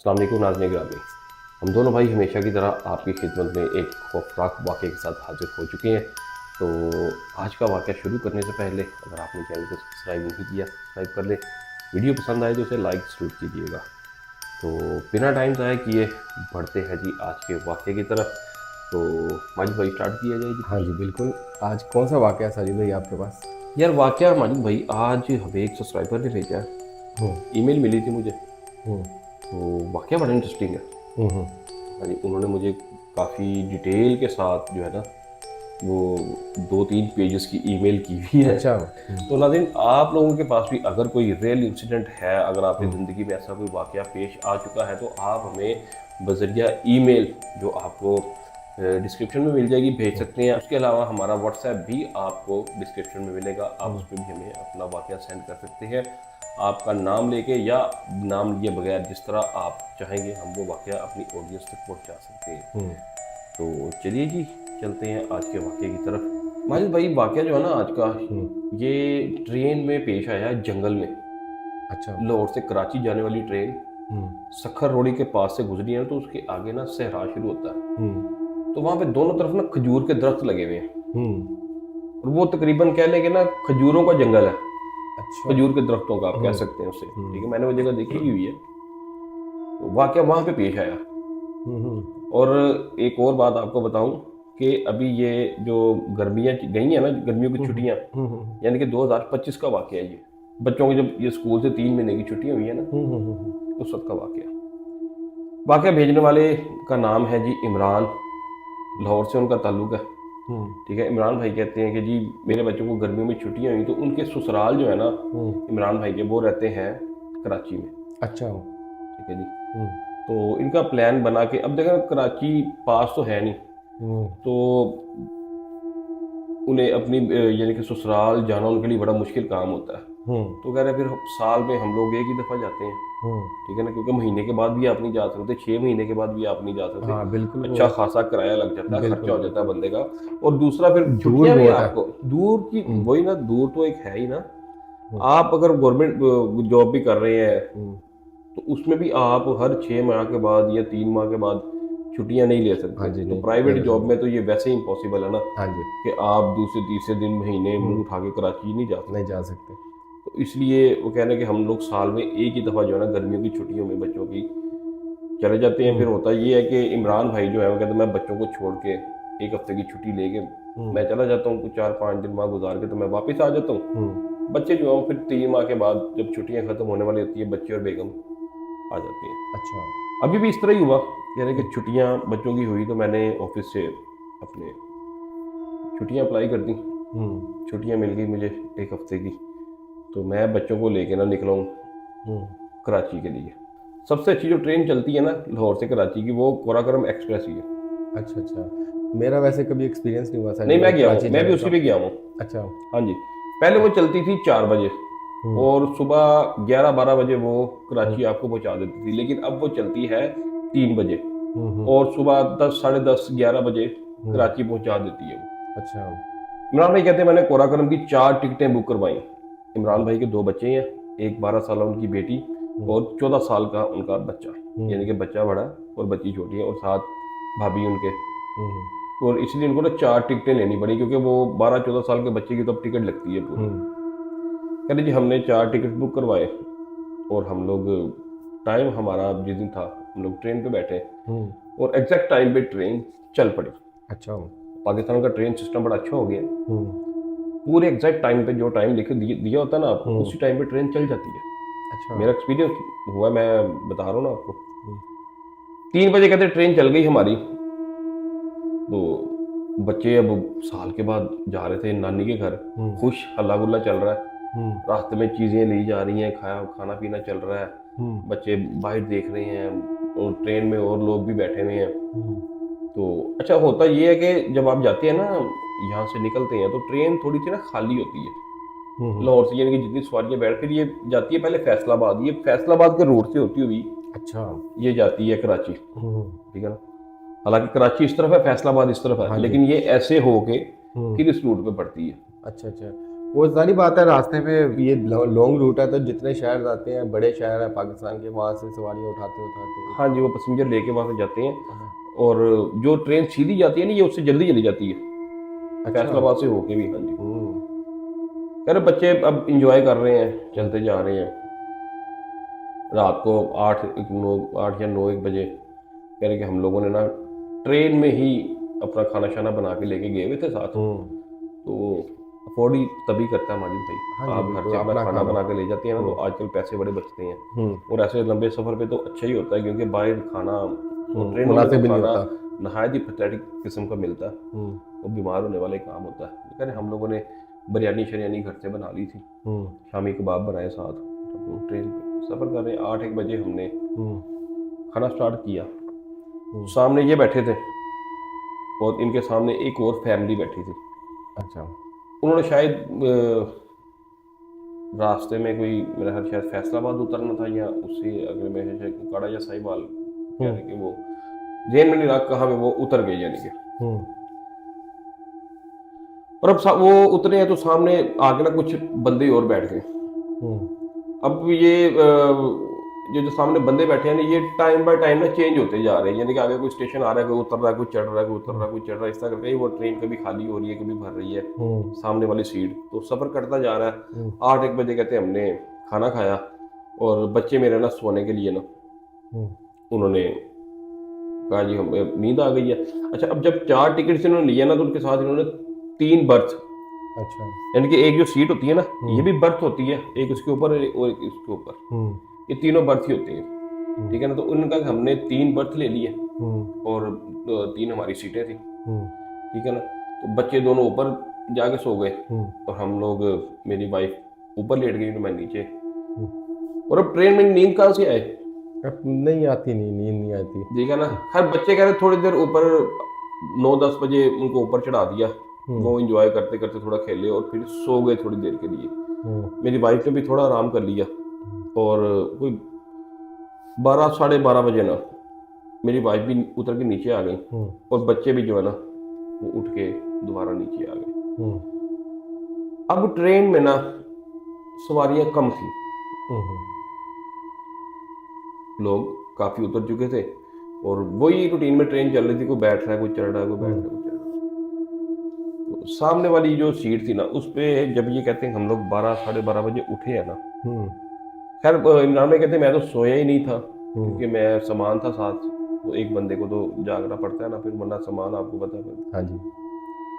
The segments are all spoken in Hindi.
अस्सलाम वालेकुम नाज़रीन गिरामी। हम दोनों भाई हमेशा की तरह आपकी खिदमत में एक खौफनाक वाक़े के साथ हाज़िर हो चुके हैं। तो आज का वाक़या शुरू करने से पहले अगर आपने चैनल को सब्सक्राइब नहीं किया सब्सक्राइब कर लें। वीडियो पसंद आए तो उसे लाइक ज़रूर कीजिएगा। तो बिना टाइम ज़ाया किए बढ़ते हैं जी आज के वाक़े की तरफ। तो माजिद भाई स्टार्ट किया जाए जी। हाँ जी, बिल्कुल। आज कौन सा वाक़या है साजिद भाई आपके पास? यार वाक़या माजिद भाई आज हमें एक सब्सक्राइबर ने भेजा है, हुँ, ईमेल मिली थी मुझे। हुँ, तो वाक़या बड़ा इंटरेस्टिंग है। हुँ, हुँ। हाँ जी, उन्होंने मुझे काफ़ी डिटेल के साथ जो है ना वो 2-3 पेजेस की ईमेल की हुई है। अच्छा। तो नाज़रीन आप लोगों के पास भी अगर कोई रियल इंसिडेंट है, अगर आपकी हुँ, ज़िंदगी में ऐसा कोई वाक़या पेश आ चुका है तो आप हमें बज़रिया ईमेल जो आपको डिस्क्रिप्शन में मिल जाएगी भेज हुँ, सकते हैं। उसके अलावा हमारा व्हाट्सएप भी आपको डिस्क्रिप्शन में मिलेगा, आप हुँ, उस पे भी हमें अपना वाक़या सेंड कर सकते हैं। आपका नाम लेके या नाम लिए बगैर जिस तरह आप चाहेंगे हम वो वाक़या अपनी ऑडियंस तक पहुँचा सकते हैं। हुँ, तो चलिए जी चलते हैं आज के वाक़ये की तरफ। माजिद भाई वाक़या जो है ना आज का हुँ। ये ट्रेन में पेश आया है जंगल में। अच्छा। लाहौर से कराची जाने वाली ट्रेन हुँ, सखर रोड़ी के पास से गुजरी है तो उसके आगे ना सहरा शुरू होता है। हुँ, तो वहाँ पे दोनों तरफ ना खजूर के दरख्त लगे हुए हैं हुँ। और वो तकरीबन कह लें कि ना खजूरों का जंगल है। अच्छा। खजूर के दरख्तों का आप कह हुँ, सकते हैं उसे, ठीक है, हुँ, मैंने वो जगह देखी भी हुई है। तो वाक़या वहाँ पे पेश आया। हुँ, हुँ, और एक और बात आपको बताऊं कि अभी ये जो गर्मियाँ गई हैं ना, गर्मियों की हुँ, हुँ, छुट्टियाँ, हुँ, हुँ, यानी कि 2025 का वाक़या है ये। बच्चों के जब ये स्कूल से 3 महीने की छुट्टियाँ हुई है ना, हुँ, हुँ, हुँ, हुँ, उस वक्त का वाक़या। वाक़या भेजने वाले का नाम है जी इमरान, लाहौर से उनका ताल्लुक़ है। हुँ, ठीक है, इमरान भाई कहते हैं कि जी मेरे बच्चों को गर्मियों में छुट्टियाँ हुई तो उनके ससुराल जो है ना हुँ। इमरान भाई के, वो रहते हैं कराची में। अच्छा। ठीक है जी। हुँ, तो इनका प्लान बना के, अब देखा कराची पास तो है नहीं, हुँ, तो उन्हें अपनी यानी कि ससुराल जाना उनके लिए बड़ा मुश्किल काम होता है। हुँ, तो कह रहे फिर साल में हम लोग एक ही दफ़ा जाते हैं, हुँ। ठीक है ना, क्योंकि महीने के बाद भी आप नहीं जा सकते, 6 महीने के बाद भी आप नहीं जा सकते। हाँ, बिल्कुल वो अच्छा खासा किराया लग जाता है, खर्चा बिल्कुल, हो जाता है बिल्कुल। बंदे का। और दूसरा फिर दूर छुट्टियां भी बहुत है। आपको दूर की, हुँ, वही ना, दूर तो एक है ही ना। हुँ, आप अगर गवर्नमेंट जॉब भी कर रहे हैं हुँ। तो उसमें भी आप हर 6 माह के बाद या 3 माह के बाद छुट्टियां नहीं ले हाँ सकते। जी, तो नहीं, नहीं प्राइवेट ले जॉब सकते। में तो ये वैसे ही इम्पॉसिबल है ना हाँ जी। कि आप दूसरे तीसरे दिन महीने हुँ, मुंह उठा के कराची नहीं जा नहीं सकते। जा सकते। तो इसलिए वो कह रहे हैं कि हम लोग साल में एक ही दफ़ा जो है ना गर्मियों की छुट्टियों में बच्चों की चले जाते हैं। हुँ, फिर होता ये है कि इमरान भाई जो है वो कहते हैं मैं बच्चों को छोड़ के 1 हफ्ते की छुट्टी लेके हुँ, मैं चला जाता हूँ, कुछ 4-5 दिन वहाँ गुजार के तो मैं वापस आ जाता हूँ। हुँ। बच्चे जो हैं फिर 3 माह के बाद जब छुट्टियाँ ख़त्म होने वाली होती है, बच्चे और बेगम आ जाते हैं। अच्छा। अभी भी इस तरह ही हुआ, यानी कि हुँ, छुट्टियाँ बच्चों की हुई तो मैंने ऑफिस से अपने छुट्टियाँ अप्लाई कर दी। हुँ, छुट्टियाँ मिल गई मुझे 1 हफ्ते की। तो मैं बच्चों को लेके ना निकला हूँ हुँ। कराची के लिए। सबसे अच्छी जो ट्रेन चलती है ना लाहौर से कराची की, वो कोराकरम एक्सप्रेस ही है। अच्छा, अच्छा। मेरा वैसे कभी एक्सपीरियंस नहीं हुआ नहीं, साजिद भाई मैं गया हूँ, कराची मैं भी जाने उसी का। पे गया हूँ। अच्छा। हाँ जी, पहले वो चलती थी 4 बजे हुँ, और सुबह 11-12 बजे वो हुँ, कराची आपको पहुँचा देती थी, लेकिन अब वो चलती है 3 बजे हुँ, हुँ, और सुबह 10, साढ़े 10, 11 बजे हुँ। कराची पहुँचा देती है वो। अच्छा। इमरान भाई कहते हैं मैंने कोराकरम की 4 टिकटें बुक करवाई। हुँ, इमरान भाई के 2 बच्चे हैं, एक 12 साल उनकी बेटी हुँ, और 14 साल का उनका बच्चा, यानी हुँ, कि बच्चा बड़ा और बच्ची छोटी है और साथ भाभी उनके। हुँ, और इसलिए उनको ना 4 टिकटें लेनी पड़ी क्योंकि वो 12-14 साल के बच्चे की तो अब टिकट लगती है पूरी। हुँ, कहते जी हमने 4 टिकट बुक करवाए और हम लोग, टाइम हमारा जिस दिन था हम लोग ट्रेन पे बैठे हुँ। और एग्जैक्ट टाइम पे ट्रेन चल पड़ी। अच्छा। पाकिस्तान का ट्रेन सिस्टम बड़ा अच्छा हो गया है। हुँ, पूरे एग्जैक्ट टाइम पे जो टाइम लिखे दिया होता है ना आपको, हुँ। उसी टाइम पे ट्रेन चल जाती है। अच्छा। मेरा एक्सपीरियंस हुआ, मैं बता रहा हूँ ना आपको। हुँ, 3 बजे कहते ट्रेन चल गई हमारी। तो बच्चे अब साल के बाद जा रहे थे नानी के घर, हुँ, खुश, हल्ला गुल्ला चल रहा है, हुँ, रास्ते में चीज़ें ली जा रही हैं, खाना पीना चल रहा है, हुँ, बच्चे बाहर देख रहे हैं और ट्रेन में और लोग भी बैठे हुए हैं। हुँ, तो अच्छा होता ये है कि जब आप जाते हैं ना, यहाँ से निकलते हैं तो ट्रेन थोड़ी सी ना खाली होती है हुँ, हुँ। लाहौर से, यानी कि जितनी सवारियाँ बैठ, फिर ये जाती है पहले फैसलाबाद, ये फैसलाबाद के रोड से होती हुई अच्छा। ये जाती है कराची, हुँ, ठीक है ना। हालांकि कराची इस तरफ है, फैसलाबाद इस तरफ है, हाँ जी। लेकिन ये ऐसे हो के हुँ। फिर इस रूट पे पड़ती है। अच्छा, अच्छा। वो सारी बात है, रास्ते पे ये लॉन्ग रूट है तो जितने शहर आते हैं, बड़े शहर है पाकिस्तान के, वहाँ से सवारियाँ उठाते उठाते। हाँ जी, वो पैसेंजर लेके वहाँ से जाते हैं। हाँ। और जो ट्रेन सीधी जाती है ना, ये उससे जल्दी चली जाती है, अच्छा। फैसलाबाद से होके भी। हाँ जी, हम्म। कह रहे बच्चे अब इंजॉय कर रहे हैं, चलते जा रहे हैं। रात को 8 या 9 1 बजे कह रहे कि हम लोगों ने ना ट्रेन में ही अपना खाना शाना बना के लेके गए हुए थे साथ। तो अफोर्ड ही तभी करता है माजिद हाँ भाई, जी, आप घर बिल्कुल, से अपना अपना खाना खाना। बना के ले जाते हैं ना, तो आजकल पैसे बड़े बचते हैं। हम्म। और ऐसे लंबे सफ़र पे तो अच्छा ही होता है, क्योंकि बाहर खाना और ट्रेनों में तो मुनासिब भी नहीं खाना होता। नहायत ही पैथेटिक किस्म का मिलता है, वो बीमार होने वाले काम होता है। कह रहे हम लोगों ने बिरयानी शरियानी घर से बना ली थी, शामी कबाब बनाए साथ। ट्रेन पे सफ़र कर रहे हैं, 8 1 बजे हमने खाना स्टार्ट किया। सामने ये बैठे थे और इनके सामने एक और फैमिली बैठी थी। अच्छा। उन्होंने शायद रास्ते में कोई, मेरा ख्याल शायद फैसलाबाद उतरना था या उससे अगले में काड़ा या साहिवाल, कह रहे कि वो जेन में नहीं रहा कहाँ में वो उतर गए यानी कि। और अब वो उतरे हैं तो सामने आगे ना कुछ बंदे और बैठ गए। अब ये जो सामने बंदे बैठे हैं ना, ये टाइम बाय टाइम ना चेंज होते जा रहे हैं, यानी कि आगे कोई स्टेशन आ रहा है, कोई उतर रहा है, कोई चढ़ रहा है, कोई उतर रहा है, कोई चढ़ रहा है, इस तरह करके वो ट्रेन कभी खाली हो रही है, कभी भर रही है सामने वाली सीट। तो सफ़र करता जा रहा है। 8 1 बजे कहते हमने खाना खाया, और बच्चे मेरे ना सोने के लिए ना उन्होंने कहा जी हम नींद आ गई है। अच्छा, अब जब 4 टिकट इन्होंने लिया ना, तो उनके साथ इन्होंने 3 बर्थ, अच्छा। यानी कि एक जो सीट होती है ना, ये भी बर्थ होती है, एक उसके ऊपर और एक इसके ऊपर, ये तीनों बर्थ ही होती है, ठीक है ना। तो उन्होंने कहा कि हमने 3 बर्थ ले लिए और 3 हमारी सीटें थी, ठीक है ना। तो बच्चे दोनों ऊपर जाके सो गए और हम लोग, मेरी वाइफ ऊपर लेट गई, मैं नीचे। और अब ट्रेन में नींद कहाँ से आए, अब नहीं आती, नींद नहीं आती। ठीक है ना। खैर बच्चे कह रहे थोड़ी देर ऊपर 9 10 बजे उनको ऊपर चढ़ा दिया, वो एंजॉय करते करते थोड़ा खेले और फिर सो गए थोड़ी देर के लिए। मेरी वाइफ ने भी थोड़ा आराम कर लिया, और कोई 12 12:30 बजे ना मेरी वाइफ भी उतर के नीचे आ गई, और बच्चे भी जो है ना वो उठ के दोबारा नीचे आ गए। अब ट्रेन में ना सवारियां कम थी, लोग काफी उतर चुके थे, और वही रूटीन में ट्रेन चल रही थी, कोई बैठ रहा है, कोई चढ़ रहा है, कोई बैठ रहा है, कोई चढ़ रहा है। तो सामने वाली जो सीट थी ना, उस पर जब ये कहते हैं हम लोग 12 12:30 बजे उठे हैं ना, खैर इमरान भाई कहते मैं तो सोया ही नहीं था, क्योंकि मैं सामान था साथ, तो एक बंदे को तो जागना पड़ता है ना, फिर वरना सामान आपको पता है। हाँ जी।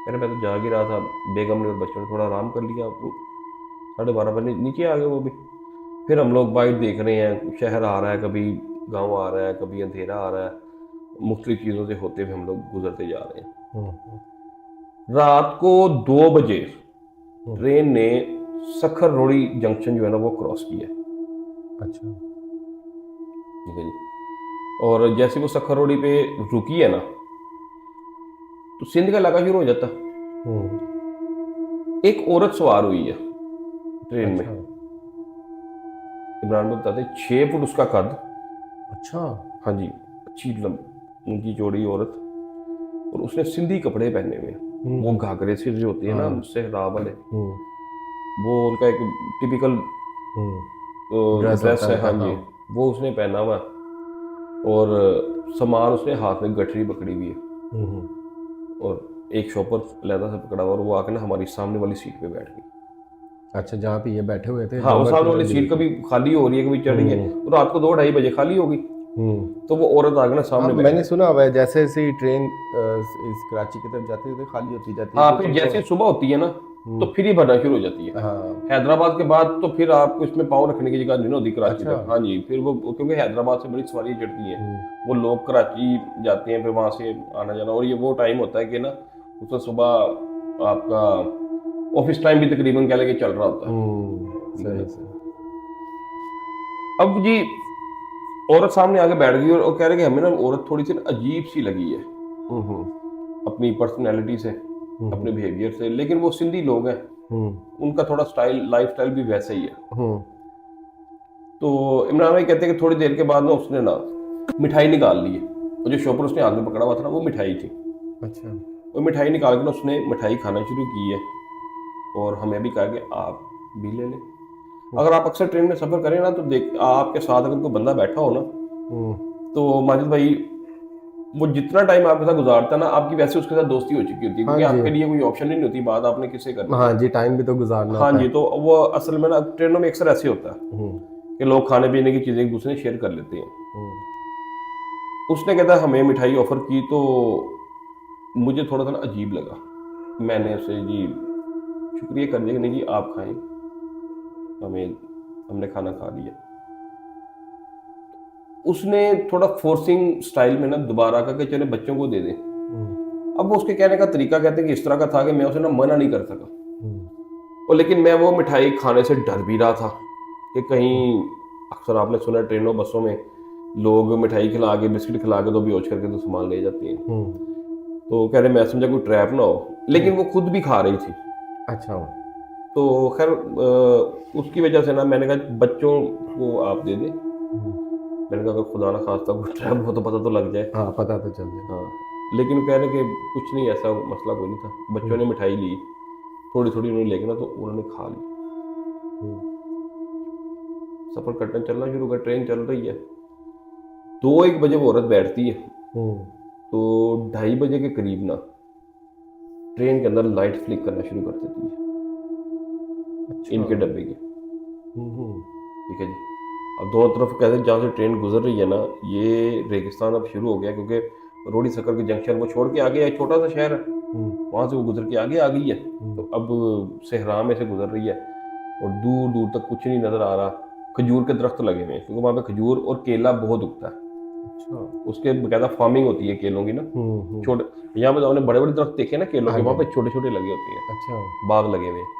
अरे मैं तो जाग ही रहा था, बेगम ने और बच्चों ने थोड़ा आराम कर लिया, 12:30 बजे नीचे आ गए वो भी। फिर हम लोग बाइट देख रहे हैं, शहर आ रहा है, कभी गांव आ रहा है, कभी अंधेरा आ रहा है, मुख्तलिफ चीज़ों से होते हुए हम लोग गुजरते जा रहे हैं। रात को 2 बजे ट्रेन ने सखर रोड़ी जंक्शन जो है ना वो क्रॉस किया। अच्छा। ठीक है जी। और जैसे वो सखर रोड़ी पे रुकी है ना, तो सिंध का इलाका शुरू हो जाता। एक औरत सवार हुई है ट्रेन में, इमरान में बताते 6 फुट उसका कद। अच्छा। हाँ जी, अच्छी उनकी चौड़ी औरत, और उसने सिंधी कपड़े पहने हुए, वो घाघरे से जो होते हैं ना सेहरा वाले, वो उनका एक टिपिकल ड्रेस है। हाँ जी, वो उसने पहना हुआ, और सामान उसने हाथ में गठरी पकड़ी हुई है, और एक शॉपर लहदा से पकड़ा हुआ, और वो आके ना हमारी सामने वाली सीट पे बैठ गई। अच्छा, जहाँ पे ये बैठे हुए थे, हाँ, वो सामने वाली सीट कभी खाली हो रही है, कभी चढ़ी है, तो रात को 2 2:30 बजे खाली होगी, तो वो औरत आगे ना सामने बैठ मैंने सुना हुआ है जैसे जैसे ट्रेन इस कराची की तरफ जाती है तो खाली होती जाती है। हाँ, फिर जैसे सुबह होती है ना तो फिर ही भरना शुरू हो जाती है। हैदराबाद के बाद तो फिर आपको इसमें पाँव रखने की जगह नहीं होती कराची तक। हाँ जी, फिर वो क्योंकि हैदराबाद से बड़ी सवारी चढ़ती है, वो लोग कराची जाते हैं, फिर वहाँ से आना जाना, और ये वो टाइम होता है कि ना उसमें सुबह आपका ऑफिस टाइम भी तकरीबन कह लेके चल रहा होता है। अब जी औरत सामने आके बैठ गई, और कह रहे कि हमें ना औरत थोड़ी सी अजीब सी लगी है अपनी पर्सनैलिटी से, अपने बिहेवियर से, लेकिन वो सिंधी लोग हैं, उनका थोड़ा लाइफ स्टाइल भी वैसा ही है। तो इमरान भाई कहते हैं कि थोड़ी देर के बाद ना उसने ना मिठाई निकाल ली है, और जो शॉपर उसने हाथ में पकड़ा हुआ था ना वो मिठाई थी। अच्छा। वो मिठाई निकाल कर उसने मिठाई खाना शुरू की है, और हमें भी कहा कि आप भी ले लें। अगर आप अक्सर ट्रेन में सफ़र करें ना तो देख आपके साथ अगर कोई बंदा बैठा हो ना तो माजिद भाई वो जितना टाइम आपके साथ गुजारता है ना आपकी वैसे उसके साथ दोस्ती हो चुकी होती है, हाँ क्योंकि जी। आपके लिए कोई ऑप्शन ही नहीं होती, बात आपने किससे करनी है। हाँ जी, टाइम भी तो गुजारना हाँ होता जी, है। तो वो असल में ना ट्रेनों में अक्सर ऐसे होता है कि लोग खाने पीने की चीज़ें एक दूसरे से शेयर कर लेते हैं। उसने कहता है हमें मिठाई ऑफर की तो मुझे थोड़ा सा ना अजीब लगा। मैंने उसे जी शुक्रिया कर दिया कि नहीं जी आप खाएं, हमें हमने खाना खा लिया। उसने थोड़ा फोर्सिंग स्टाइल में ना दोबारा कहा कि चले बच्चों को दे दें। अब वो उसके कहने का तरीका कहते हैं कि इस तरह का था कि मैं उसे ना मना नहीं कर सका, और लेकिन मैं वो मिठाई खाने से डर भी रहा था कि कहीं, अक्सर आपने सुना ट्रेनों बसों में लोग मिठाई खिला के बिस्किट खिला के तो बेहोश करके तो सामान ले जाते हैं। तो कह रहे मैं समझा कोई ट्रैप ना हो, लेकिन वो खुद भी खा रही थी। अच्छा। तो खैर उसकी वजह से ना मैंने कहा बच्चों को आप दे दें। मैंने कहा अगर खुदा ना खास्ता कोई ट्रैप हो तो पता तो लग जाए। हाँ, पता तो चल जाए। हाँ, लेकिन वो कह रहे कि कुछ नहीं, ऐसा मसला कोई नहीं था। बच्चों ने मिठाई ली, थोड़ी थोड़ी उन्होंने लेके ना तो उन्होंने खा ली। सफ़र कटना चलना शुरू कर, ट्रेन चल रही है। 2-1 बजे वो औरत बैठती है, तो 2:30 बजे के करीब ना ट्रेन के अंदर लाइट फ्लिक करना शुरू कर देती है इनके डब्बे की। ठीक है जी। अब दोनों तरफ कहते हैं जहाँ से ट्रेन गुजर रही है ना, ये रेगिस्तान अब शुरू हो गया, क्योंकि रोडी सकल के जंक्शन वो छोड़ के आगे है, छोटा सा शहर है, वहाँ से वो गुजर के आगे आ गई है। तो अब सहरा में से गुजर रही है और दूर दूर तक कुछ नहीं नज़र आ रहा। खजूर के दरख्त लगे हुए हैं, क्योंकि वहाँ पे खजूर और केला बहुत उगता है। अच्छा। उसके बकायदा फार्मिंग होती है केलों की ना। छोटे यहाँ पे तो हमने बड़े बड़े दरख्त देखे ना केलों के, वहाँ पे छोटे छोटे लगे होते हैं, अच्छा। बाग लगे हुए हैं।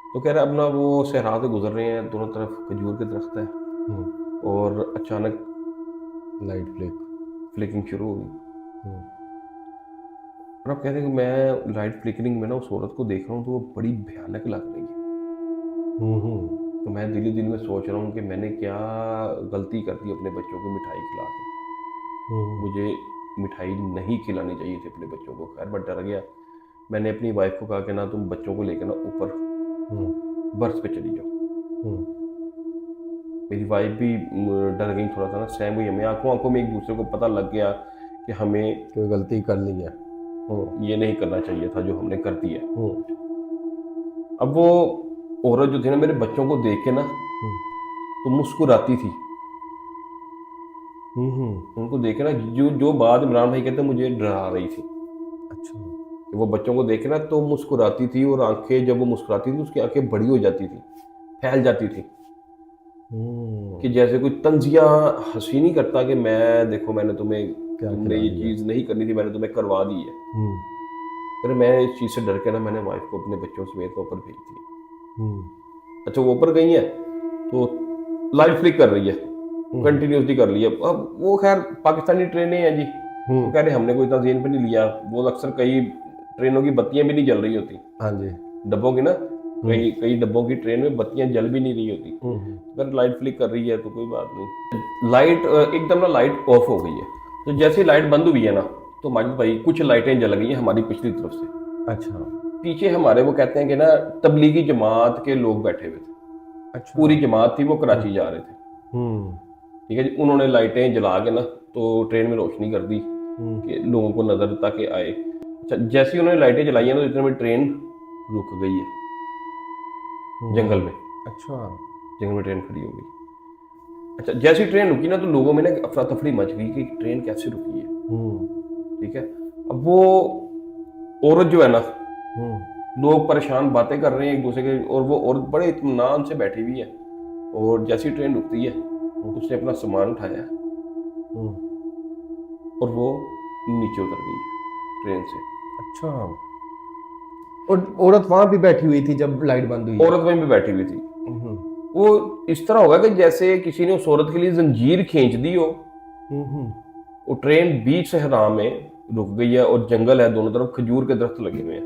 तो कह रहे अब ना वो सहरा से गुजर रहे हैं, दोनों तरफ खजूर के दरख्त है, और अचानक लाइट फ्लिकिंग शुरू हो गई। और अब कहते हैं कि मैं लाइट फ्लिकरिंग में ना उस औरत को देख रहा हूँ तो वो बड़ी भयानक लग रही है। तो मैं दिल ही दिल में सोच रहा हूँ कि मैंने क्या गलती कर दी अपने बच्चों को मिठाई खिला के। मुझे मिठाई नहीं खिलानी चाहिए थी अपने बच्चों को। खैर मैं डर गया। मैंने अपनी वाइफ को कहा कि ना तुम बच्चों को लेकर ना ऊपर बर्थ पे चली जाओ। मेरी वाइफ भी डर गई, थोड़ा सा ना सहम हुई। हमें आंखों आंखों में एक दूसरे को पता लग गया कि हमें कोई गलती कर ली है, ये नहीं करना चाहिए था जो हमने कर दिया। अब वो औरत जो थी ना मेरे बच्चों को देख के ना तो मुस्कुराती थी। उनको देखे ना जो जो बात इमरान भाई कहते मुझे डरा रही थी। अच्छा। कि वो बच्चों को देखे ना तो मुस्कुराती थी, और आंखें जब वो मुस्कुराती थी उसकी आंखें बड़ी हो जाती थी, फैल जाती थी, कि जैसे कोई तंजिया हंसी नहीं करता कि मैं देखो मैंने तुमने ये चीज़ नहीं करनी थी, मैंने तुम्हें करवा दी है। फिर मैं इस चीज़ से डर के ना मैंने वाइफ को अपने बच्चों समेत ऊपर भेज दी। अच्छा वो ऊपर गई है तो लाइट फ्लिक कर रही है, कंटिन्यूसली कर लिया। अब वो खैर पाकिस्तानी ट्रेनें हैं जी, वो कह रहे हमने कोई इतना जेन पे नहीं लिया। वो अक्सर कई ट्रेनों की बत्तियां भी नहीं जल रही होती। हाँ जी। डब्बों की ना, कई डब्बों की ट्रेन में बत्तियां जल भी नहीं रही होती। अगर लाइट फ्लिक कर रही है तो कोई बात नहीं। लाइट एकदम ना लाइट ऑफ हो गई है। तो जैसे लाइट बंद हुई है ना तो माजिद भाई कुछ लाइटें जल गई हैं हमारी पिछली तरफ से। अच्छा। पीछे हमारे वो कहते हैं कि ना तबलीगी जमात के लोग बैठे हुए थे। अच्छा। पूरी जमात थी, वो कराची जा रहे थे। ठीक है जी। उन्होंने लाइटें जला के ना तो ट्रेन में रोशनी कर दी कि लोगों को नजर तक आए। अच्छा जैसे ही उन्होंने लाइटें जलाई हैं तो इतने में ट्रेन रुक गई है जंगल में। अच्छा। जंगल में ट्रेन खड़ी हो गई। अच्छा जैसी ट्रेन रुकी ना तो लोगों में ना अफरा तफरी मच गई कि ट्रेन कैसे रुकी है। ठीक है। अब वो औरत जो है ना, लोग परेशान बातें कर रहे हैं एक दूसरे के, और वो औरत बड़े इत्मीनान से बैठी हुई है। और जैसी ट्रेन रुकती है उसने अपना सामान उठाया और वो नीचे उतर गई ट्रेन से। अच्छा। और औरत वहां भी बैठी हुई थी जब लाइट बंद हुई? औरत वहीं पे बैठी हुई थी। वो इस तरह होगा कि जैसे किसी ने उस औरत के लिए जंजीर खींच दी हो। वो ट्रेन बीच सहरा में रुक गई है और जंगल है, दोनों तरफ खजूर के दरख्त लगे हुए हैं,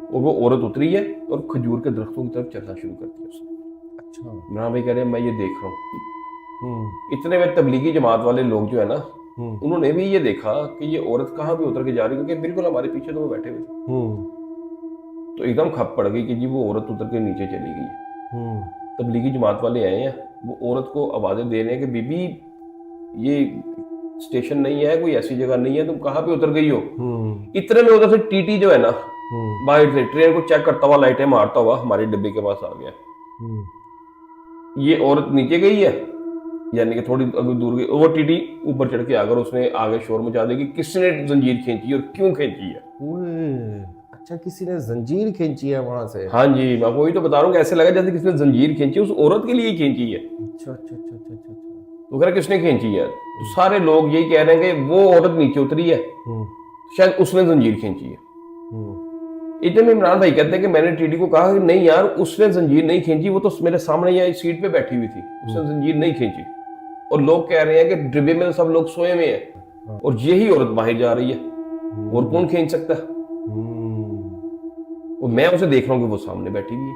और वो औरत उतरी है और खजूर के दरख्तों की तरफ चलना शुरू कर दिया उसने। अच्छा। इमरान भाई कह रहे हैं मैं ये देख रहा हूँ। इतने में तबलीगी जमात वाले लोग जो है ना उन्होंने भी ये देखा कि ये औरत कहाँ भी उतर के जा रही है, क्योंकि बिल्कुल हमारे पीछे तो वो बैठे हुए थे। तो एकदम खप पड़ गई कि जी वो औरत उतर के नीचे चली गई है। तबलीगी जमात वाले आए हैं, वो औरत को आवाज़ें दे रहे हैं कि बीबी ये स्टेशन नहीं है, कोई ऐसी जगह नहीं है, तुम कहाँ पे उतर गई हो। इतने में उधर से टीटी जो है ना बाहर से ट्रेन को चेक करता हुआ लाइटें मारता हुआ हमारे डिब्बे के पास आ गया। ये औरत नीचे गई है, यानी कि थोड़ी अगर दूर गई, वो टीटी ऊपर चढ़ के आकर उसने आगे शोर मचा दी कि किसने जंजीर खींची और क्यों खींची है। अच्छा, किसी ने जंजीर खींची है वहां से? हाँ जी, मैं वही तो बता रहा हूँ, ऐसे लगा जैसे किसने जंजीर खींची, उस औरत के लिए खींची है। अच्छा अच्छा अच्छा अच्छा अच्छा। तो कह रहा किसने खींची है, तो सारे लोग यही कह रहे हैं कि वो औरत नीचे उतरी है, शायद उसने जंजीर खींची है। इतने में इमरान भाई कहते हैं कि मैंने टीटी को कहा कि नहीं यार, उसने जंजीर नहीं खींची, वो तो मेरे सामने यहाँ सीट पे बैठी हुई थी, उसने जंजीर नहीं खींची। और लोग कह रहे हैं कि डिब्बे में सब लोग सोए हुए हैं और यही औरत बाहर जा रही है, और कौन खींच सकता है। और मैं उसे देख रहा हूँ कि वो सामने बैठी हुई है।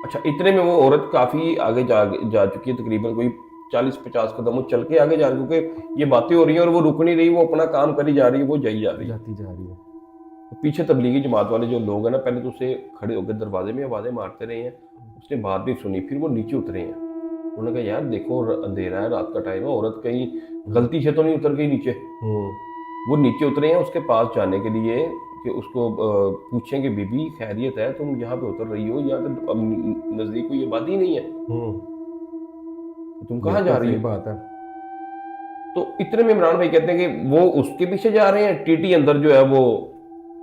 अच्छा, इतने में वो औरत काफी आगे जा चुकी है, तकरीबन कोई 40-50 कदम वो चल के आगे जा रही है, क्योंकि ये बातें हो रही हैं और वो रुक नहीं रही, वो अपना काम करी जा रही है, वो जाती जा रही है। तो पीछे तबलीगी जमात वाले जो लोग हैं ना, पहले तो उसे खड़े होकर दरवाजे में आवाजें मारते रहे हैं, उसने बात भी सुनी, फिर वो नीचे उतरे हैं। उन्होंने कहा यार देखो, अंधेरा है, रात का टाइम है, औरत कहीं गलती से तो नहीं उतर गई नीचे। वो नीचे उतरे हैं उसके पास जाने के लिए कि उसको पूछें कि बीबी खैरियत है, तुम यहाँ पे उतर रही हो, यहाँ पे नजदीक कोई आबादी नहीं है, तुम कहाँ जा रही हो। बात है। तो इतने में इमरान भाई कहते हैं कि वो उसके पीछे जा रहे हैं, टीटी अंदर जो है वो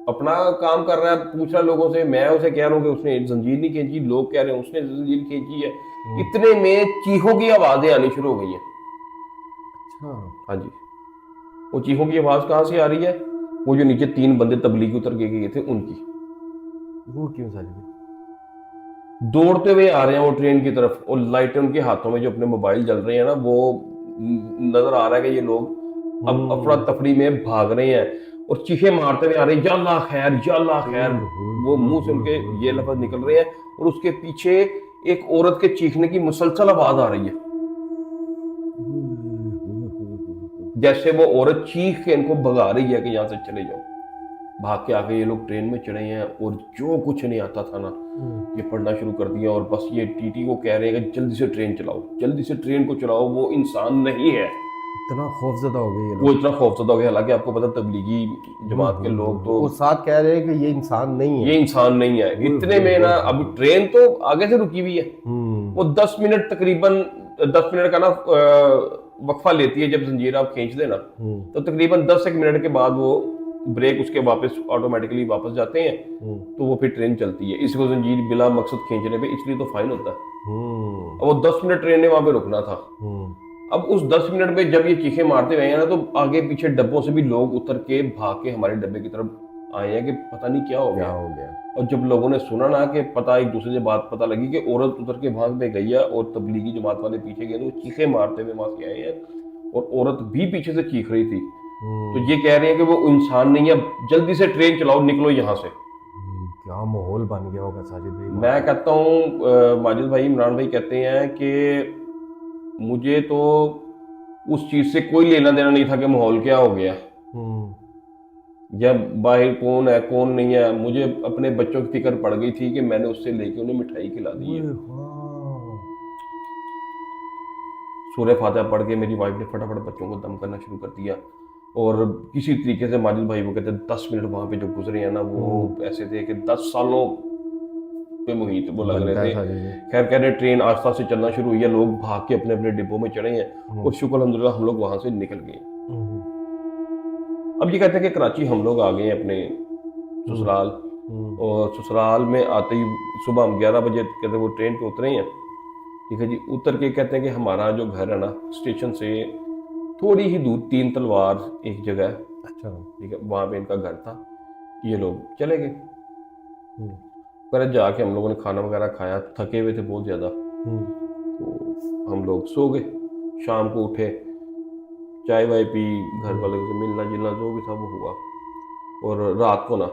अपना काम कर रहा है, पूछ रहा लोगों से। मैं उसे कह रहा हूँ कि उसने जंजीर नहीं खींची, लोग कह रहे हैं उसने जंजीर खींची है। इतने में चीखों की आवाजें आनी शुरू हो गई हैं। अच्छा। हाँ जी, वो चीखों की आवाज कहाँ से आ रही है, वो जो नीचे 3 बंदे तबलीगी उतर के गए थे उनकी। वो क्यों साली? दौड़ते हुए आ रहे हैं वो ट्रेन की तरफ, और लाइटें उनके हाथों में जो अपने मोबाइल जल रहे हैं ना, वो नजर आ रहा है कि ये लोग अब अफरा तफरी में भाग रहे हैं और चीखे मारते हुए आ रहे हैं, या अल्लाह खैर, या अल्लाह खैर। वो मुंह से उनके ये लफ्ज निकल रहे हैं, और उसके पीछे एक औरत के चीखने की मुसलसल आवाज आ रही है, जैसे वो औरत चीख के इनको भगा रही है कि यहां से चले जाओ। भाग के आके ये लोग ट्रेन में चढ़े हैं, और जो कुछ नहीं आता था ना, ये पढ़ना शुरू कर दिया। और बस ये टीटी को कह रहे हैं कि जल्दी से ट्रेन चलाओ, जल्दी से ट्रेन को चलाओ, वो इंसान नहीं है। इतना खौफजदा हो गए ये लोग। वो इतना खौफजदा हो गया, हालांकि आपको पता तबलीगी जमात के लोग तो वो साथ कह रहे हैं कि ये इंसान नहीं है, ये इंसान नहीं है। इतने में ना, अब ट्रेन तो आगे से रुकी हुई है, वो 10 मिनट तकरीबन 10 मिनट का ना वक्फा लेती है। जब जंजीर आप खींच देना तो तकरीबन 10 मिनट के बाद वो ब्रेक उसके वापस ऑटोमेटिकली वापस जाते हैं, तो वो फिर ट्रेन चलती है। इसको जंजीर बिला मकसद खींचने पे इसलिए तो फाइन होता है। अब वो 10 मिनट ट्रेन ने वहां पे रुकना था। अब उस 10 मिनट में जब ये चीखे मारते हुए हैं ना, तो आगे पीछे डब्बों से भी लोग उतर के भाग के हमारे डब्बे की तरफ आए हैं कि पता नहीं क्या हो गया। और जब लोगों ने सुना ना कि पता, एक दूसरे से बात पता लगी कि औरत उतर के भाग में गई है और तबलीगी जमात वाले पीछे गए, तो वो चीखे मारते हुए वहां से आए हैं, और औरत भी पीछे से चीख रही थी। तो ये कह रहे हैं कि वो इंसान नहीं है, जल्दी से ट्रेन चलाओ, निकलो यहाँ से। क्या माहौल बन गया होगा साजिद भाई। मैं कहता हूँ माजिद भाई, इमरान भाई कहते हैं कि मुझे तो उस चीज से कोई लेना देना नहीं था कि माहौल क्या हो गया या बाहर कौन है कौन नहीं है। मुझे अपने बच्चों की फिक्र पड़ गई थी कि मैंने उससे लेके उन्हें मिठाई खिला दी है। सूरह फातिहा पढ़ के मेरी वाइफ ने फटाफट बच्चों को दम करना शुरू कर दिया, और किसी तरीके से माजिद भाई वो कहते हैं 10 मिनट वहां पे जो गुजरे हैं ना, वो ऐसे थे कि 10 सालों पे मुहित वो लग रहे थे। खैर कह रहे ट्रेन आस्ता से चलना शुरू हुई है, लोग भाग के अपने अपने डिब्बों में चढ़े हैं, और शुक्र अल्हम्दुलिल्लाह हम लोग वहां से निकल गए। अब ये कहते हैं कि कराची हम लोग आ गए अपने ससुराल, और ससुराल में आते ही सुबह हम 11 बजे कहते वो ट्रेन पे उतरे हैं। ठीक है जी, उतर के कहते हैं कि हमारा जो घर है ना, स्टेशन से थोड़ी ही दूर 3 तलवार एक जगह है। अच्छा। ठीक है, वहां पे इनका घर था। ये लोग चले गए। पर जाके हम लोगों ने खाना वगैरह खाया, थके हुए थे बहुत ज़्यादा, तो हम लोग सो गए। शाम को उठे, चाय वाय पी, घर वाले से मिलना जुलना जो भी था वो हुआ। और रात को ना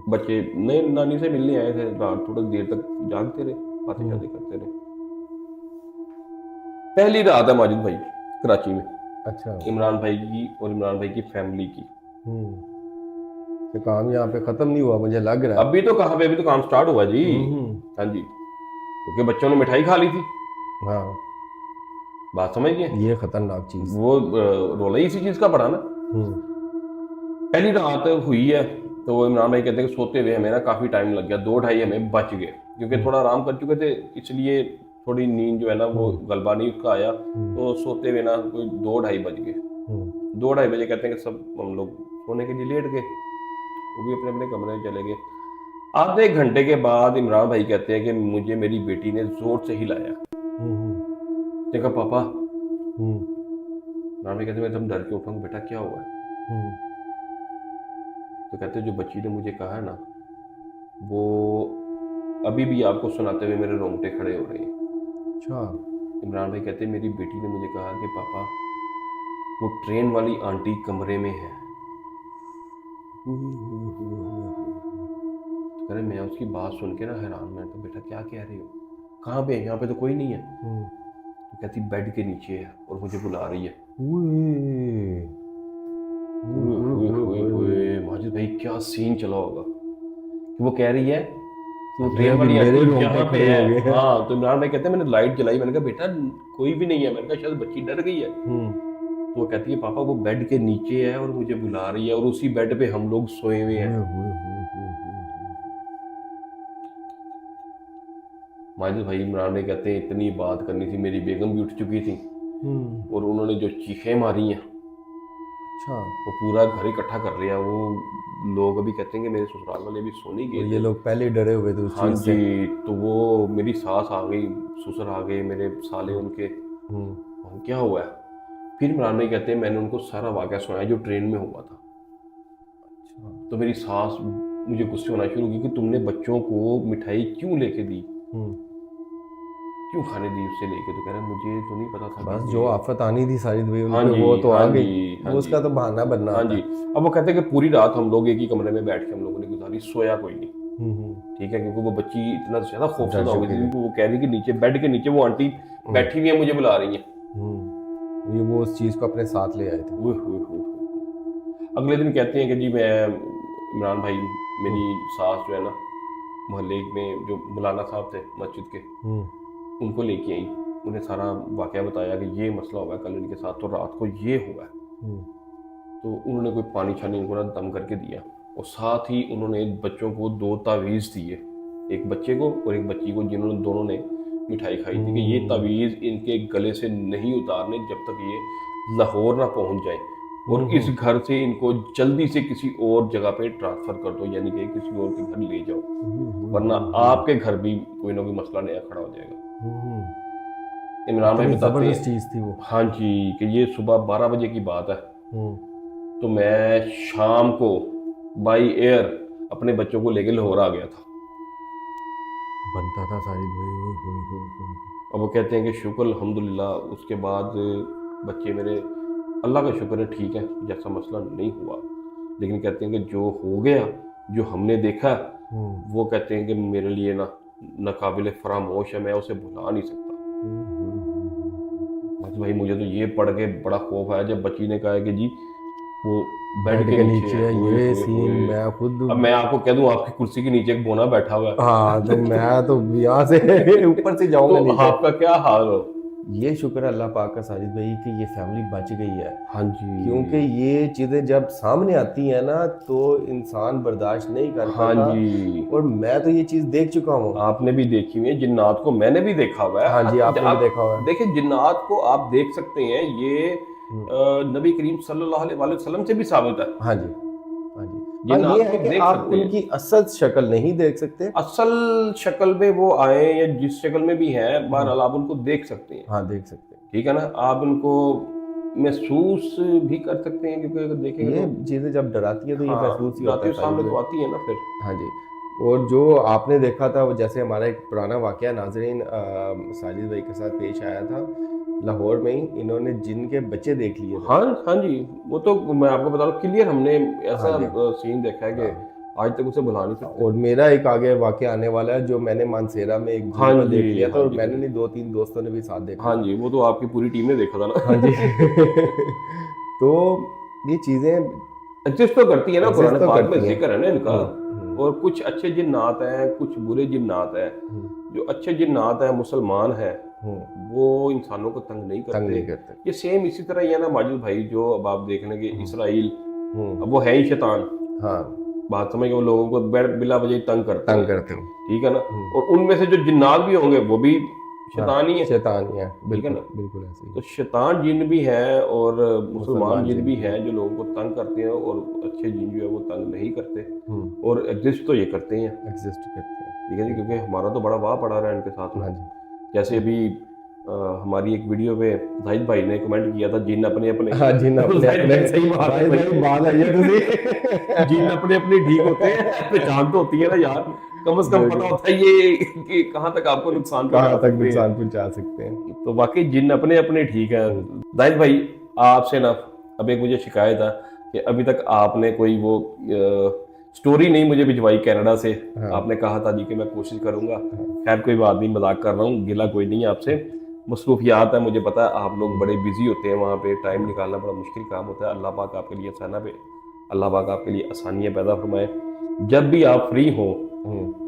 बच्चे नए नानी से मिलने आए थे, रात थोड़ी देर तक जागते रहे, बातें शादी करते रहे। पहली रात है माजिद भाई कराची में। अच्छा। इमरान भाई की और इमरान भाई की फैमिली की। कि काम यहाँ पे खत्म नहीं हुआ, मुझे लग रहा है। अभी तो कहाँ पे, अभी तो काम स्टार्ट हुआ जी। हम्म, हाँ जी, क्योंकि बच्चों ने मिठाई खा ली थी। हाँ, बात समझ गए। ये खतरनाक चीज। वो रोला ही इसी चीज का पड़ा ना। हम्म, पहली रात हुई है तो वो इमरान भाई कहते हैं कि सोते हुए हमें ना काफी टाइम लग गया, 2-2:30 हमें बच गए, क्योंकि थोड़ा आराम कर चुके थे, इसलिए थोड़ी नींद जो है ना वो गलबा नहीं उसका आया, तो सोते हुए ना कोई 2-2:30 बज गए। 2-2:30 बजे कहते हैं कि सब हम लोग सोने के लिए लेट गए, वो भी अपने अपने कमरे में चले गए। आधे घंटे के बाद इमरान भाई कहते हैं कि मुझे मेरी बेटी ने जोर से हिलाया। देखा पापा, इमरान भाई कहते हैं मैं एकदम डर के उठाऊंगा, बेटा क्या हुआ है? तो कहते हैं जो बच्ची ने मुझे कहा है ना, वो अभी भी आपको सुनाते हुए मेरे रोंगटे खड़े हो रहे हैं। अच्छा। इमरान भाई कहते हैं मेरी बेटी ने मुझे कहा कि पापा वो ट्रेन वाली आंटी कमरे में है। तो कह रहे मैं उसकी बात सुन के ना हैरान, मैं तो बेटा क्या कह रही हो, कहाँ पे, यहाँ पे तो कोई नहीं है। तो कहती बेड के नीचे है और मुझे बुला रही है। माजिद भाई क्या सीन चला होगा कि वो कह रही है कि वो ट्रेन वाली आंटी यहाँ पे है। हाँ, तो इमरान भाई कहते हैं मैंने लाइट जलाई, मैंने कहा बेटा कोई भी नहीं है, मैंने कहा शायद बच्ची डर गई है। तो वो कहती है पापा वो बेड के नीचे है और मुझे बुला रही है, और उसी बेड पे हम लोग सोए हुए हैं। माजिद भाई इमरान भाई कहते हैं इतनी बात करनी थी, मेरी बेगम भी उठ चुकी थी और उन्होंने जो चीखें मारी हैं, अच्छा, वो पूरा घर इकट्ठा कर लिया। वो लोग अभी कहते हैं कि मेरे ससुराल वाले भी सोने गए ये लोग पहले डरे हुए थे उस हाँ चीज से। जी, तो वो मेरी सास आ गई, ससुर आ गए, मेरे साले उनके, क्या हुआ है? फिर इमरान भाई कहते हैं मैंने उनको सारा वाकया सुनाया जो ट्रेन में हुआ था। तो मेरी सास मुझे गुस्से होना शुरू की कि तुमने बच्चों को मिठाई क्यों लेके दी, क्यों खाने दी उससे लेके? तो कह रहा मुझे तो नहीं पता था। बस जो आफत आनी थी साजिद भाई हाँ उनपे जी, वो तो आ हाँ गई, जी, हाँ वो उसका जी। तो बहाना बनना हाँ होता जी। है। अब वो कहते हैं कि पूरी रात हम लोग एक ही कमरे में बैठ के हम लोगों ने गुजारी, सोया कोई नहीं। ठीक है, क्योंकि वो बच्ची इतना ज्यादा खौफजदा हो गई थी कि वो कह रही कि नीचे बेड के नीचे वो आंटी बैठी हुई है, मुझे बुला रही है। ये वो उस चीज को अपने साथ ले आए थे। अगले दिन कहते हैं कि जी मैं इमरान भाई, मेरी सास जो है ना मोहल्ले में जो मौलाना साहब थे मस्जिद के, उनको लेके आई, उन्हें सारा वाकया बताया कि ये मसला हुआ है कल इनके साथ, तो रात को ये हुआ है। तो उन्होंने कोई पानी छानी इनको ना दम करके दिया, और साथ ही उन्होंने बच्चों को 2 तावीज़ दिए, एक बच्चे को और एक बच्ची को, जिन्होंने दोनों ने मिठाई खाई थी कि ये तावीज़ इनके गले से नहीं उतारने जब तक ये लाहौर ना पहुंच जाए, और इस घर से इनको जल्दी से किसी और जगह पे ट्रांसफ़र कर दो, यानी कि किसी और के घर ले जाओ, वरना आपके घर भी कोई ना कोई मसला नया खड़ा हो जाएगा। इमरान भाई बताते हैं चीज थी वो। हाँ जी, कि ये सुबह 12 बजे की बात है। तो मैं शाम को बाई एयर अपने बच्चों को लेके लाहौर आ गया था। बनता था साजिद भाई। अब वो कहते हैं कि शुक्र अल्हम्दुलिल्लाह, उसके बाद बच्चे मेरे अल्लाह का शुक्र है ठीक है, जैसा मसला नहीं हुआ, लेकिन कहते हैं कि जो हो गया, जो हमने देखा, वो कहते हैं कि मेरे लिए ना नाकाबिले फरामोश है, मैं उसे भुला नहीं सकता। बस भाई मुझे तो ये पढ़ के बड़ा खौफ आया जब बच्ची ने कहा कि जी वो बेड के नीचे है। ये सीन मैं खुद, अब मैं आपको कह दूं आपकी कुर्सी के नीचे एक बोना बैठा हुआ है, हाँ, तो मैं तो यहाँ से ऊपर से जाऊंगा तो नीचे। आपका क्या हाल हो? ये शुक्र है अल्लाह पाक का साजिद भाई कि ये फैमिली बच गई है। हाँ जी, क्योंकि ये चीज़ें जब सामने आती हैं ना तो इंसान बर्दाश्त नहीं कर हाँ पाता। जी, और मैं तो ये चीज़ देख चुका हूँ। आपने भी देखी हुई है जिन्नात को, मैंने भी देखा हुआ है। हाँ जी, आपने भी देखा हुआ है। देखिए जिन्नात को आप देख सकते हैं, ये नबी करीम सल्लल्लाहु अलैहि वसल्लम से भी साबित है। हाँ जी, हाँ जी। जिन्नात ये है को कि देख आप सकते हैं। उनकी असल शक्ल नहीं देख सकते। असल शक्ल में वो आए या जिस शक्ल में भी हैं, बहरहाल आप उनको देख सकते हैं। हाँ, देख सकते हैं। ठीक है ना, आप उनको महसूस भी कर सकते हैं, क्योंकि अगर देखेंगे ये तो चीज़ें जब डराती है तो ये महसूस ही होता जाती है सामने साजिद तो भाई। आती है ना फिर। हाँ जी। और जो आपने देखा था वो जैसे हमारा एक पुराना वाकया नाजरीन साजिद भाई के साथ पेश आया था लाहौर में ही, इन्होंने जिन के बच्चे देख लिए थे। हाँ जी, वो तो मैं आपको बता रहा हूँ क्लियर, हमने ऐसा हाँ सीन देखा है कि आज तक उसे भुला नहीं सकते। और मेरा एक आगे वाकया आने वाला है जो मैंने मानसेरा में एक जिन हाँ को जी, देख लिया था, हाँ और जी, मैंने नहीं 2-3 दोस्तों ने भी साथ देखा। हाँ जी, वो तो आपकी पूरी टीम ने देखा था ना। हाँ जी। तो ये चीज़ें एग्जिस्ट तो करती है ना, Exist कुरान तो पाक में करती हैं। जिक्र है ना इनका। हम्म, और कुछ अच्छे जिन्नात हैं, कुछ बुरे जिन्नात हैं। हम्म, जो अच्छे जिन्नात हैं, मुसलमान हैं, हम्म, वो इंसानों को तंग नहीं तंग करते। नहीं करते। ये सेम इसी तरह ही है ना माजिद भाई, जो अब आप देख लेंगे इसराइल, हम्म, अब वो है ही शैतान। हाँ, बात समझ, वो लोगों को बिला वजह ही तंग करते तंग हैं, करते हो। ठीक है ना। और उनमें से जो जिन्नात भी होंगे वो भी हाँ, शैतान ही है, शैतान ही है, ठीक है बिल्कुल ना। बिल्कुल ऐसे ही। तो शैतान जिन भी हैं और मुसलमान मुसलमान जिन जिन भी भी हैं जो लोगों को तंग करते हैं, और अच्छे जिन जो है वो तंग नहीं करते, हम्म, और एग्जिस्ट तो ये करते ही हैं, एग्जिस्ट करते हैं। ठीक है जी। क्योंकि हमारा तो बड़ा वाह पड़ा रहा है इनके साथ में। हाँ जी। जैसे अभी हमारी एक वीडियो पे जाहिद भाई ने कमेंट किया था, जिन अपने अपने हाँ, जिन अपने जाहिद अपने, भाई सही बात है भाई भाई, बात है ये तुझे। जिन अपने अपने ठीक होते हैं, पहचान तो होती है ना यार, कम से कम पता होता है ये कि कहाँ तक आपको नुकसान कहाँ पहुंचा तक सकते नुकसान हैं। पहुंचा सकते हैं। तो वाकई जिन अपने अपने ठीक है। जाहिद भाई, आपसे ना अब एक मुझे शिकायत है कि अभी तक आपने कोई वो स्टोरी नहीं मुझे भिजवाई कनाडा से। हाँ, आपने कहा था जी कि मैं कोशिश करूंगा। हाँ, खैर कोई बात नहीं, मजाक कर रहा हूँ, गिला कोई नहीं है आपसे। मसरूफियात है, मुझे पता है आप लोग बड़े बिजी होते हैं वहाँ पे, टाइम निकालना बड़ा मुश्किल काम होता है। अल्लाह पाक आपके लिए अल्लाह पाक आपके लिए आसानियाँ पैदा फरमाए। जब भी आप फ्री हो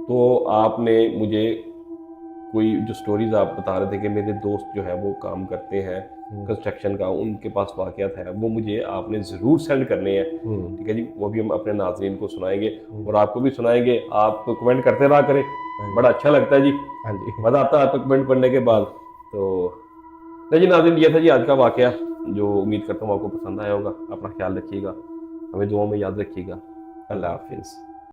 तो आपने मुझे कोई जो स्टोरीज आप बता रहे थे कि मेरे दोस्त जो है वो काम करते हैं कंस्ट्रक्शन का, उनके पास वाकयात है, वो मुझे आपने ज़रूर सेंड करने हैं, ठीक है जी। वो भी हम अपने नाज़रीन को सुनाएंगे और आपको भी सुनाएंगे। आप तो कमेंट करते रहा करें, बड़ा अच्छा लगता है जी, हाँ जी। मज़ा आता है आपको कमेंट पढ़ने के बाद। तो नहीं जी नाज़रीन, ये था जी आज का वाकया, जो उम्मीद करता हूँ आपको पसंद आया होगा। अपना ख्याल रखिएगा, हमें दुआओं में याद रखिएगा। अल्लाह हाफिज़।